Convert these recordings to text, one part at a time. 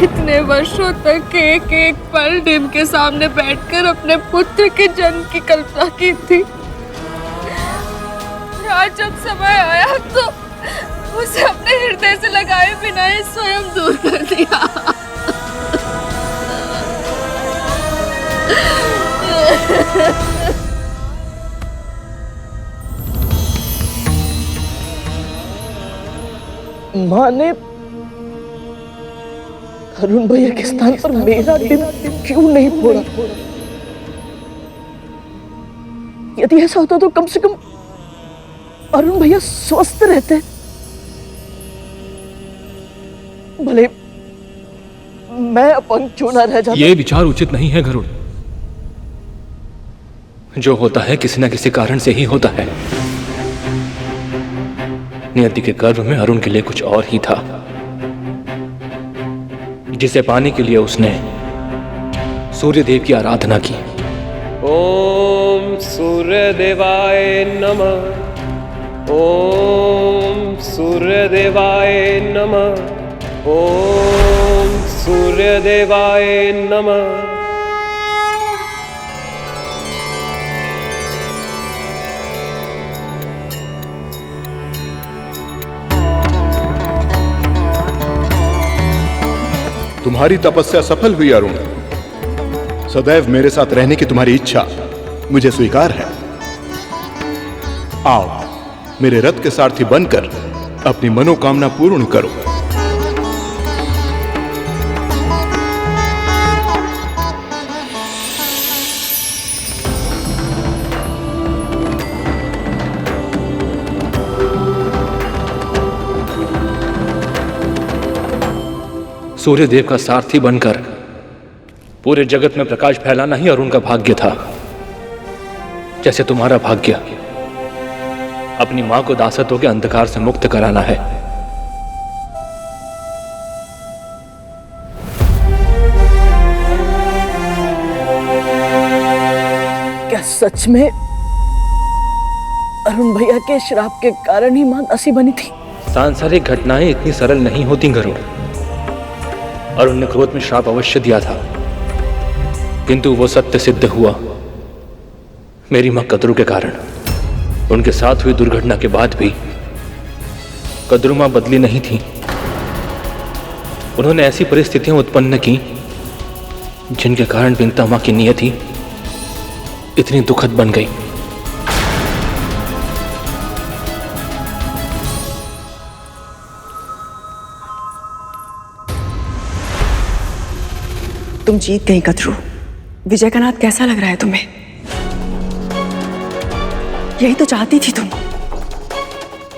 इतने वर्षों तक एक एक पल डिम के सामने बैठकर अपने पुत्र के जन्म की कल्पना की थी। आज जब समय आया तो उसे अपने हृदय से लगाए बिना ही स्वयं दूर कर दिया। माँ ने अरुण भैया के स्थान पर मेरा डिम क्यों नहीं फोड़ा? यदि ऐसा होता तो कम से कम अरुण भैया स्वस्थ रहते। भले मैं अपंग क्यों ना रह जाता। ये विचार उचित नहीं है गरुड़। जो होता है किसी न किसी कारण से ही होता है। नियति के गर्भ में अरुण के लिए कुछ और ही था, जिसे पाने के लिए उसने सूर्य देव की आराधना की। ओम सूर्य देवाय नमः। ओम सूर्य देवाय नमः। ओम सूर्य देवाय नमः। तुम्हारी तपस्या सफल हुई अरुण। सदैव मेरे साथ रहने की तुम्हारी इच्छा मुझे स्वीकार है। आओ मेरे रथ के सारथी बनकर अपनी मनोकामना पूर्ण करो। सूर्य देव का सारथी बनकर पूरे जगत में प्रकाश फैलाना ही अरुण का भाग्य था, जैसे तुम्हारा भाग्य अपनी मां को दासत्व के अंधकार से मुक्त कराना है। क्या सच में अरुण भैया के श्राप के कारण ही मां दासी बनी थी? सांसारिक घटनाएं इतनी सरल नहीं होती गरुड़। अरुण ने क्रोध में श्राप अवश्य दिया था, किंतु वो सत्य सिद्ध हुआ मेरी मां कद्रू के कारण। उनके साथ हुई दुर्घटना के बाद भी कद्रू मां बदली नहीं थी। उन्होंने ऐसी परिस्थितियां उत्पन्न की जिनके कारण विंता मां की नियति इतनी दुखद बन गई। तुम जीत गई कद्रू। विजय का नाथ कैसा लग रहा है तुम्हें? यही तो चाहती थी तुम।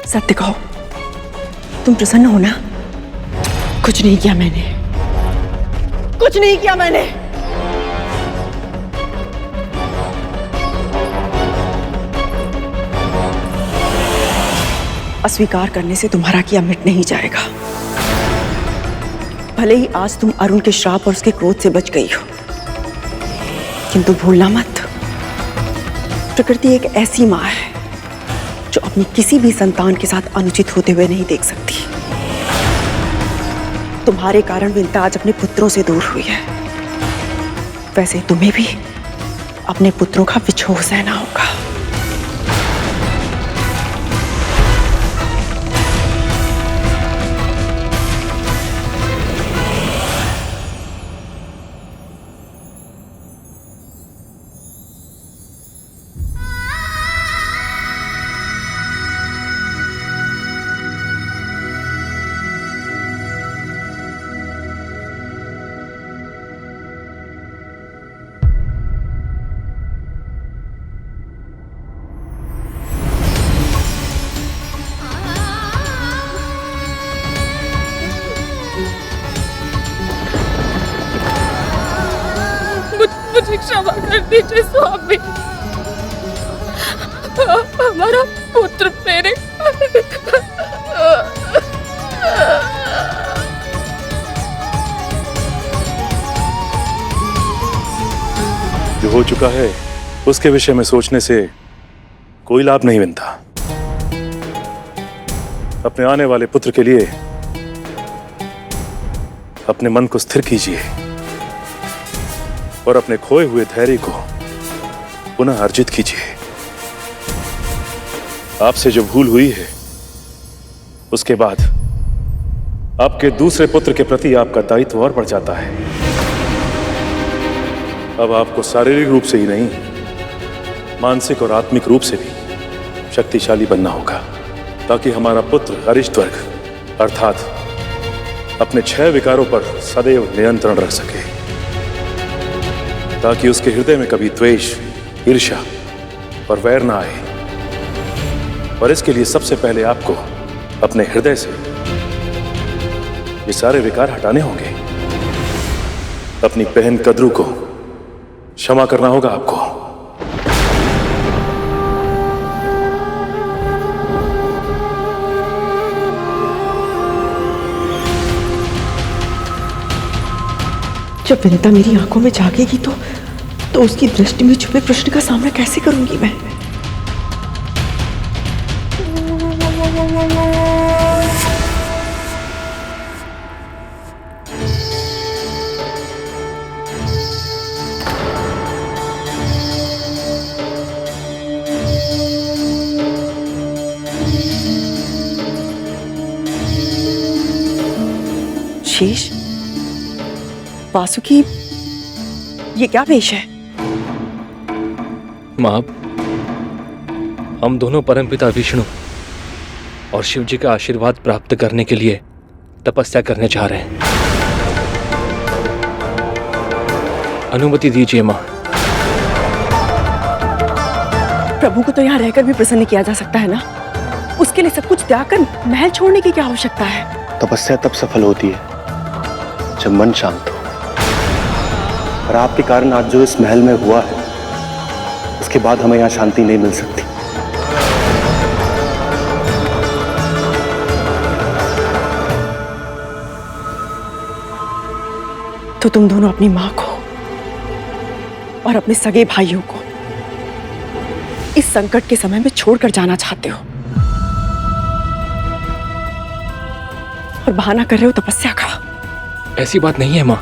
सत्य कहो, तुम प्रसन्न हो ना? कुछ नहीं किया मैंने, कुछ नहीं किया मैंने। अस्वीकार करने से तुम्हारा किया मिट नहीं जाएगा। भले ही आज तुम अरुण के श्राप और उसके क्रोध से बच गई हो, किंतु भूलना मत, प्रकृति एक ऐसी मां है जो अपनी किसी भी संतान के साथ अनुचित होते हुए नहीं देख सकती। तुम्हारे कारण विंता आज अपने पुत्रों से दूर हुई है। वैसे तुम्हें भी अपने पुत्रों का विछोह सहना होगा। मुझे क्षमा कर दीजिए स्वामी। हमारा पुत्र मेरे जो हो चुका है उसके विषय में सोचने से कोई लाभ नहीं बनता। अपने आने वाले पुत्र के लिए अपने मन को स्थिर कीजिए और अपने खोए हुए धैर्य को पुनः अर्जित कीजिए। आपसे जो भूल हुई है उसके बाद आपके दूसरे पुत्र के प्रति आपका दायित्व और बढ़ जाता है। अब आपको शारीरिक रूप से ही नहीं, मानसिक और आत्मिक रूप से भी शक्तिशाली बनना होगा, ताकि हमारा पुत्र अरिष्टवर्ग अर्थात अपने 6 विकारों पर सदैव नियंत्रण रख सके, ताकि उसके हृदय में कभी द्वेष, ईर्ष्या और वैर ना आए। और इसके लिए सबसे पहले आपको अपने हृदय से ये सारे विकार हटाने होंगे। अपनी बहन कद्रू को क्षमा करना होगा आपको। जब विनीता मेरी आंखों में जागेगी तो उसकी दृष्टि में छुपे प्रश्न का सामना कैसे करूंगी मैं? शेष, वासुकी, ये क्या वेश है? मां, हम दोनों परमपिता विष्णु और शिव जी का आशीर्वाद प्राप्त करने के लिए तपस्या करने जा रहे हैं। अनुमति दीजिए मां। प्रभु को तो यहाँ रहकर भी प्रसन्न किया जा सकता है ना? उसके लिए सब कुछ त्याग कर महल छोड़ने की क्या आवश्यकता है? तपस्या तब सफल होती है जब मन शांत हो, और आपके कारण आज जो इस महल में हुआ है उसके बाद हमें यहाँ शांति नहीं मिल सकती। तो तुम दोनों अपनी मां को और अपने सगे भाइयों को इस संकट के समय में छोड़कर जाना चाहते हो और बहाना कर रहे हो तपस्या का। ऐसी बात नहीं है मां।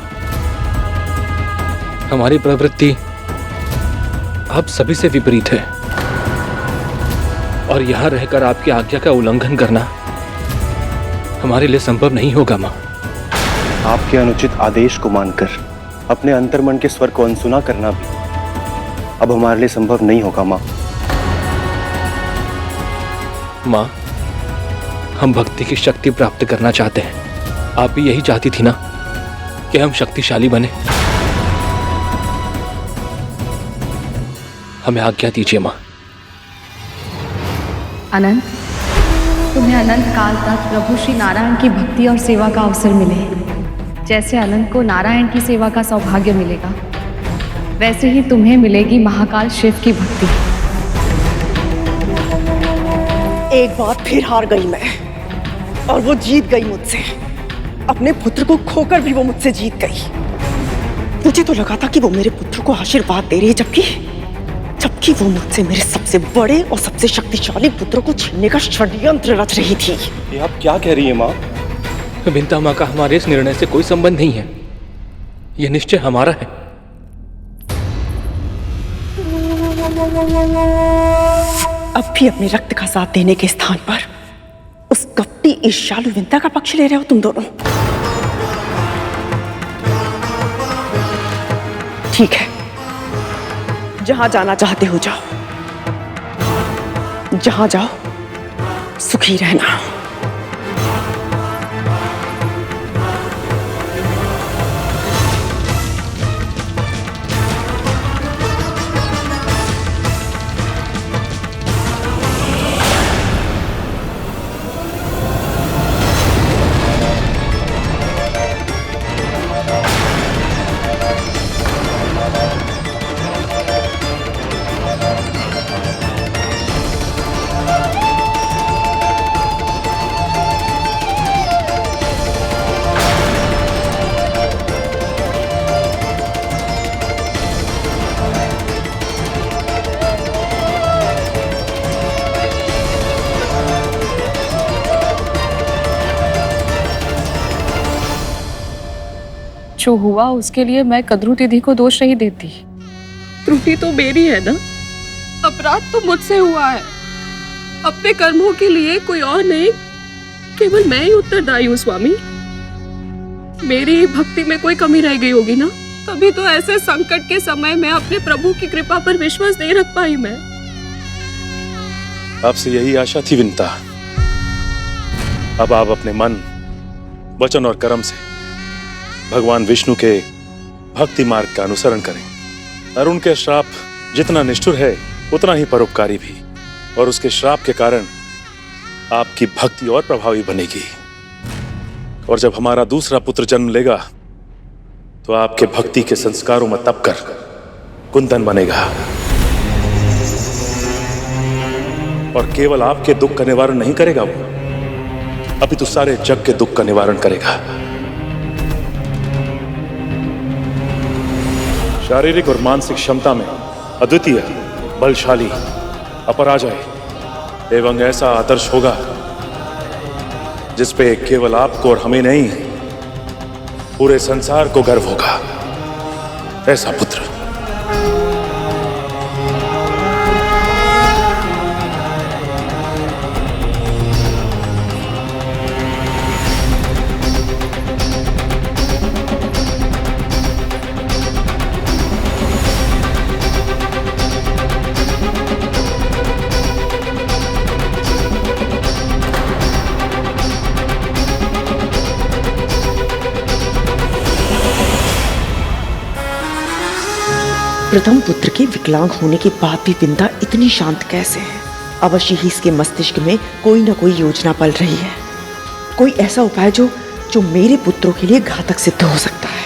हमारी प्रवृत्ति आप सभी से विपरीत है और यहां रहकर आपकी आज्ञा का उल्लंघन करना हमारे लिए संभव नहीं होगा मां। आपके अनुचित आदेश को मानकर अपने अंतर्मन के स्वर को अनसुना करना भी अब हमारे लिए संभव नहीं होगा मां। मां, हम भक्ति की शक्ति प्राप्त करना चाहते हैं। आप भी यही चाहती थी ना कि हम शक्तिशाली बने। हमें आज्ञा दीजिए मां। अनंत, तुम्हें अनंत काल तक प्रभु श्री नारायण की भक्ति और सेवा का अवसर मिले। जैसे अनंत को नारायण की सेवा का सौभाग्य मिलेगा, वैसे ही तुम्हें मिलेगी महाकाल शिव की भक्ति। एक बार फिर हार गई मैं और वो जीत गई मुझसे। अपने पुत्र को खोकर भी वो मुझसे जीत गई। मुझे तो लगा था कि वो मेरे पुत्र को आशीर्वाद दे रही है, जबकि वो मुझसे मेरे सबसे बड़े और सबसे शक्तिशाली पुत्र को छीनने का षड्यंत्र रच रही थी। ये आप क्या कह रही हैं मां? विनीता मां का हमारे इस निर्णय से कोई संबंध नहीं है। यह निश्चय हमारा है। अब भी अपने रक्त का साथ देने के स्थान पर उस कपटी ईर्ष्यालु विनीता का पक्ष ले रहे हो तुम दोनों। ठीक है, जहां जाना चाहते हो जाओ, जहां जाओ सुखी रहना। जो हुआ उसके लिए मैं कद्रू दीदी को दोष नहीं देती। त्रुटि तो मेरी है ना, अपराध तो मुझसे हुआ है। अपने कर्मों के लिए कोई और नहीं, केवल मैं ही उत्तरदायी हूँ स्वामी। मेरी भक्ति में कोई कमी रह गई होगी ना, तभी तो ऐसे संकट के समय में अपने प्रभु की कृपा पर विश्वास नहीं रख पाई मैं। आपसे यही आशा थी विंता। अब आप अपने मन, वचन और कर्म से भगवान विष्णु के भक्ति मार्ग का अनुसरण करें। अरुण के श्राप जितना निष्ठुर है उतना ही परोपकारी भी, और उसके श्राप के कारण आपकी भक्ति और प्रभावी बनेगी। और जब हमारा दूसरा पुत्र जन्म लेगा तो आपके भक्ति के संस्कारों में तप कर कुंदन बनेगा, और केवल आपके दुख का निवारण नहीं करेगा वो, अपितु सारे जग के दुख का निवारण करेगा। शारीरिक और मानसिक क्षमता में अद्वितीय, बलशाली, अपराजय एवं ऐसा आदर्श होगा जिस पे केवल आपको और हमें नहीं पूरे संसार को गर्व होगा। ऐसा पुत्र। प्रथम पुत्र के विकलांग होने के बाद भी विंता इतनी शांत कैसे है? अवश्य ही इसके मस्तिष्क में कोई ना कोई योजना पल रही है, कोई ऐसा उपाय जो मेरे पुत्रों के लिए घातक सिद्ध हो सकता है।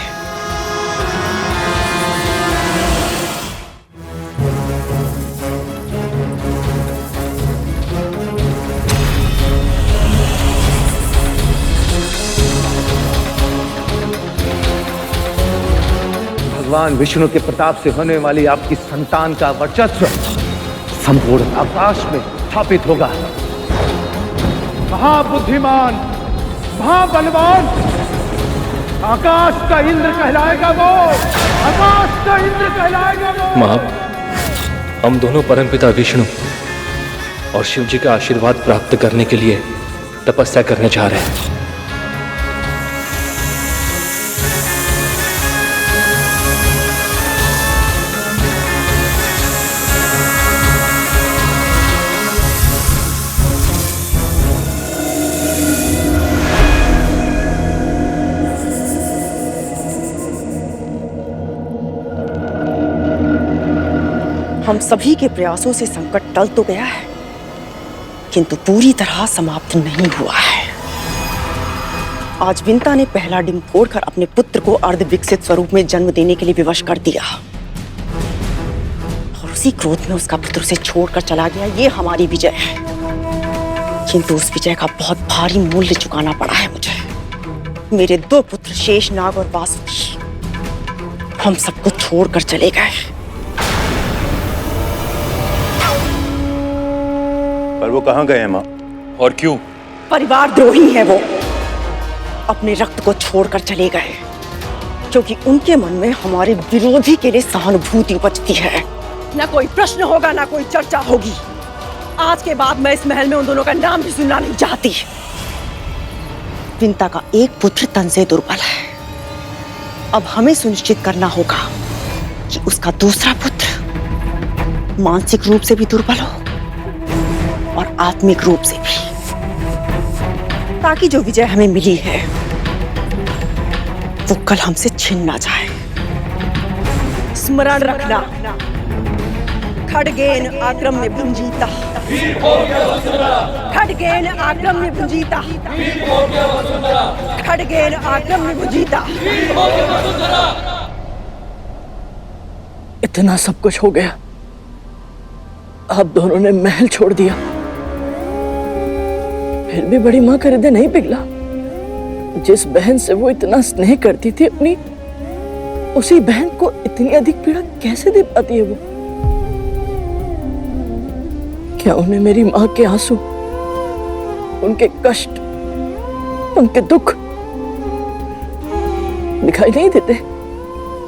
भगवान विष्णु के प्रताप से होने वाली आपकी संतान का वर्चस्व संपूर्ण आकाश में स्थापित होगा। महाबुद्धिमान, महाबलवान, आकाश का इंद्र कहलाएगा वो, आकाश का इंद्र कहलाएगा वो। मां, हम दोनों परमपिता विष्णु और शिव जी का आशीर्वाद प्राप्त करने के लिए तपस्या करने जा रहे हैं। हम सभी के प्रयासों से संकट टल तो गया है, किंतु पूरी तरह समाप्त नहीं हुआ है। आज विंता ने पहला डिंब फोड़कर अपने पुत्र को अर्ध विकसित स्वरूप में जन्म देने के लिए विवश कर दिया, और उसी क्रोध में उसका पुत्र उसे छोड़कर चला गया। ये हमारी विजय है, किंतु उस विजय का बहुत भारी मूल्य चुकाना पड़ा है मुझे। मेरे दो पुत्र शेषनाग और वासुकी हम सबको छोड़कर चले गए। पर वो कहां गए हैं मां, और क्यों? परिवार द्रोही है वो, अपने रक्त को छोड़कर चले गए, क्योंकि उनके मन में हमारे विरोधी के लिए सहानुभूति उपजती है। न कोई प्रश्न होगा, न कोई चर्चा होगी। आज के बाद मैं इस महल में उन दोनों का नाम भी सुनना नहीं चाहती। विंता का एक पुत्र तन से दुर्बल है, अब हमें सुनिश्चित करना होगा कि उसका दूसरा पुत्र मानसिक रूप से भी दुर्बल हो और आत्मिक रूप से भी, ताकि जो विजय हमें मिली है वो कल हमसे छिन ना जाए। स्मरण रखना, खड्गेन आक्रम्य भुंजीता, खड्गेन आक्रम्य भुंजीता, खड्गेन आक्रम्य भुंजीता। इतना सब कुछ हो गया, आप दोनों ने महल छोड़ दिया, फिर भी बड़ी मां का हृदय नहीं पिघला। जिस बहन से वो इतना स्नेह करती थी अपनी, उसी बहन को इतनी अधिक पीड़ा कैसे दे पाती है वो? क्या उन्हें मेरी मां के आंसू, उनके कष्ट, उनके दुख दिखाई नहीं देते?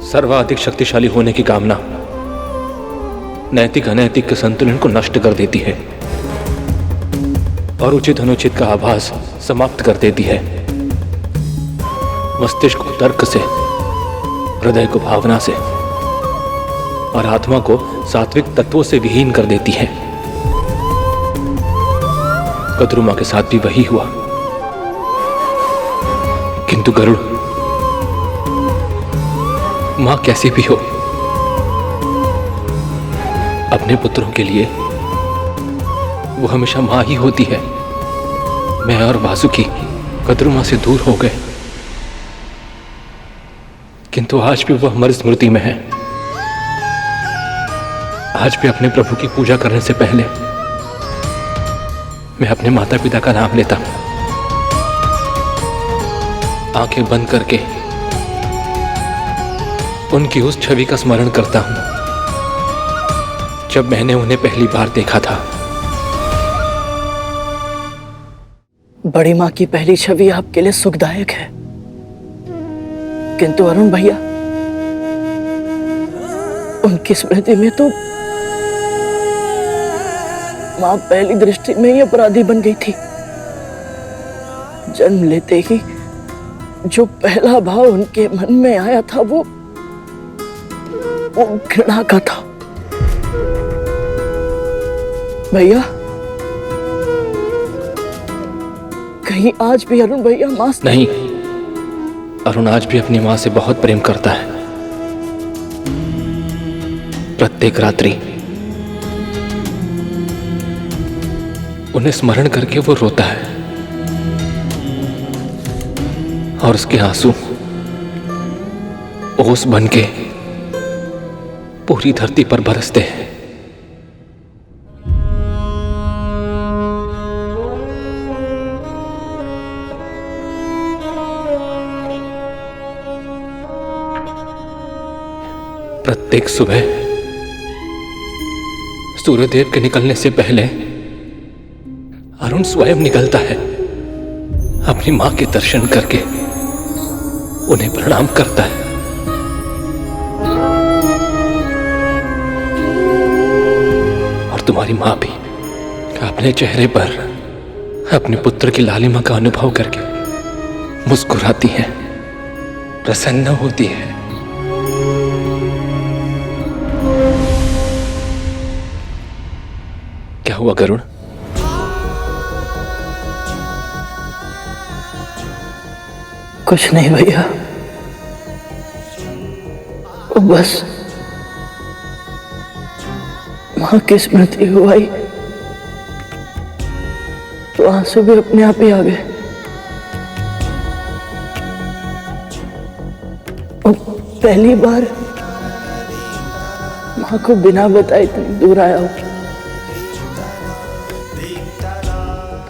सर्वाधिक शक्तिशाली होने की कामना नैतिक अनैतिक के संतुलन को नष्ट कर देती है और उचित अनुचित का आभास समाप्त कर देती है। मस्तिष्क को तर्क से, हृदय को भावना से और आत्मा को सात्विक तत्वों से विहीन कर देती है। कद्रुमा के साथ भी वही हुआ। किंतु गरुड़, मां कैसी भी हो, अपने पुत्रों के लिए वो हमेशा मां ही होती है। मैं और वासुकी कद्रुमा से दूर हो गए, किंतु आज भी वो हमारी स्मृति में है। आज भी अपने प्रभु की पूजा करने से पहले मैं अपने माता पिता का नाम लेता हूं, आंखें बंद करके उनकी उस छवि का स्मरण करता हूं जब मैंने उन्हें पहली बार देखा था। बड़ी माँ की पहली छवि आपके लिए सुखदायक है, किंतु अरुण भैया, उनकी स्मृति में तो माँ पहली दृष्टि में ही अपराधी बन गई थी। जन्म लेते ही जो पहला भाव उनके मन में आया था वो घृणा का था। भैया, कहीं आज भी अरुण भैया मां से नहीं, अरुण आज भी अपनी मां से बहुत प्रेम करता है। प्रत्येक रात्रि उन्हें स्मरण करके वो रोता है और उसके आंसू ओस बनके पूरी धरती पर बरसते हैं। प्रत्येक सुबह सूर्यदेव के निकलने से पहले अरुण स्वयं निकलता है, अपनी मां के दर्शन करके उन्हें प्रणाम करता है। और तुम्हारी मां भी अपने चेहरे पर अपने पुत्र की लालिमा का अनुभव करके मुस्कुराती है, प्रसन्न होती है। क्या हुआ गरुड़? कुछ नहीं भैया, बस मां की स्मृति हुई तो आंसू भी अपने आप ही आ गए। पहली बार मां को बिना बताए इतनी दूर आया हूं।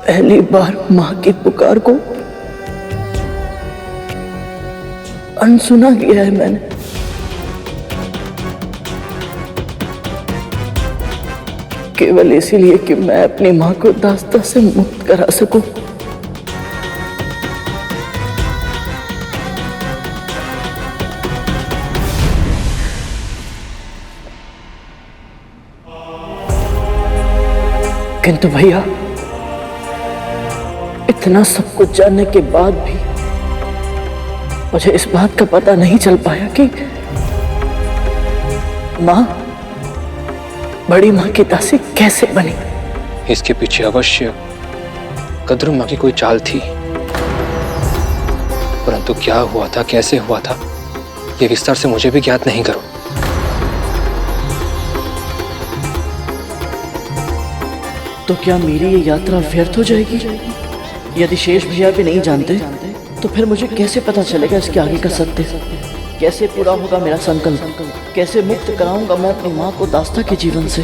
पहली बार मां की पुकार को अनसुना किया है मैंने। केवल इसीलिए कि मैं अपनी मां को दास्ता से मुक्त करा सकूं। किंतु भैया, इतना सब कुछ जानने के बाद भी मुझे इस बात का पता नहीं चल पाया कि मां बड़ी मां की दासी कैसे बनी। इसके पीछे अवश्य कद्रुमा की कोई चाल थी, परंतु क्या हुआ था, कैसे हुआ था, यह विस्तार से मुझे भी ज्ञात नहीं करो। तो क्या मेरी ये यात्रा व्यर्थ हो जाएगी? यदि शेष भैया भी नहीं जानते तो फिर मुझे कैसे पता चलेगा इसके आगे का सत्य? कैसे पूरा होगा मेरा संकल्प? कैसे मुक्त कराऊंगा मैं अपनी मां को दास्ता के जीवन से?